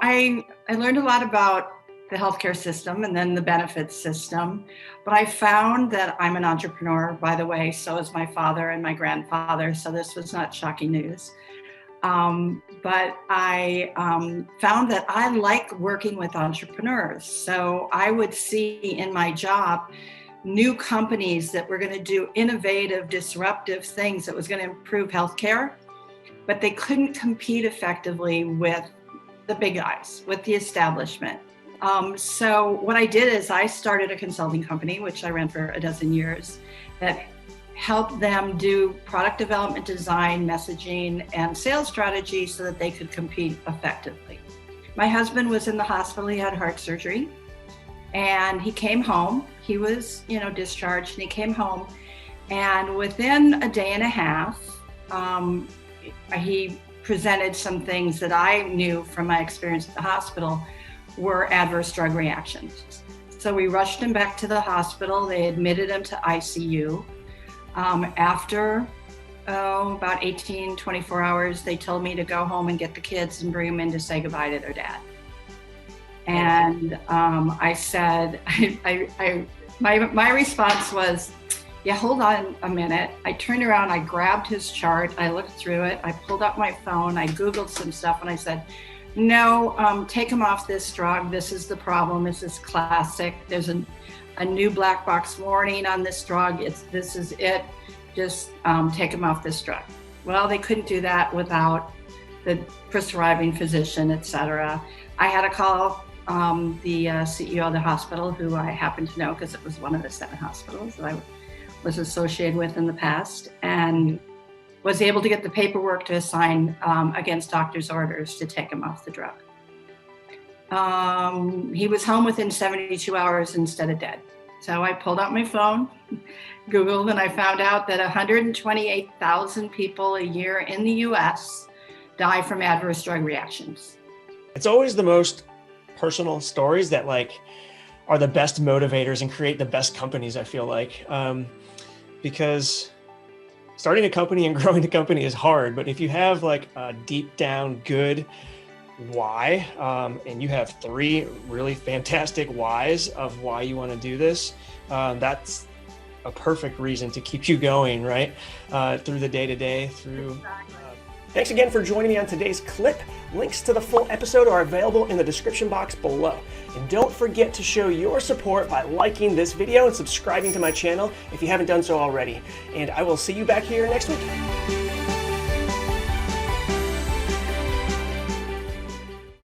I learned a lot about the healthcare system and then the benefits system, but I found that I'm an entrepreneur, by the way, so is my father and my grandfather, so this was not shocking news. But I found that I like working with entrepreneurs. So I would see in my job new companies that were going to do innovative, disruptive things that was going to improve healthcare, but they couldn't compete effectively with the big guys, with the establishment. So what I did is I started a consulting company, which I ran for a dozen years, that helped them do product development, design, messaging, and sales strategy so that they could compete effectively. My husband was in the hospital. He had heart surgery, and he came home. He was, discharged, and he came home. And within a day and a half, he presented some things that I knew from my experience at the hospital were adverse drug reactions. So we rushed him back to the hospital. They admitted him to ICU. After about 18, 24 hours, they told me to go home and get the kids and bring them in to say goodbye to their dad. And I said, my response was, yeah, hold on a minute. I turned around, I grabbed his chart, I looked through it, I pulled up my phone, I Googled some stuff, and I said, no, take him off this drug. This is the problem. This is classic. There's a new black box warning on this drug. This is it. Just take him off this drug. Well, they couldn't do that without the prescribing physician, et cetera. I had to call the CEO of the hospital, who I happen to know because it was one of the 7 hospitals that I was associated with in the past, and was able to get the paperwork to sign against doctor's orders to take him off the drug. He was home within 72 hours instead of dead. So I pulled out my phone, Googled, and I found out that 128,000 people a year in the US die from adverse drug reactions. It's always the most personal stories that are the best motivators and create the best companies, I feel like. Because starting a company and growing a company is hard, but if you have a deep down good why, and you have 3 really fantastic whys of why you want to do this, that's a perfect reason to keep you going, right? Through the day-to-day, through... Thanks again for joining me on today's clip. Links to the full episode are available in the description box below. And don't forget to show your support by liking this video and subscribing to my channel if you haven't done so already. And I will see you back here next week.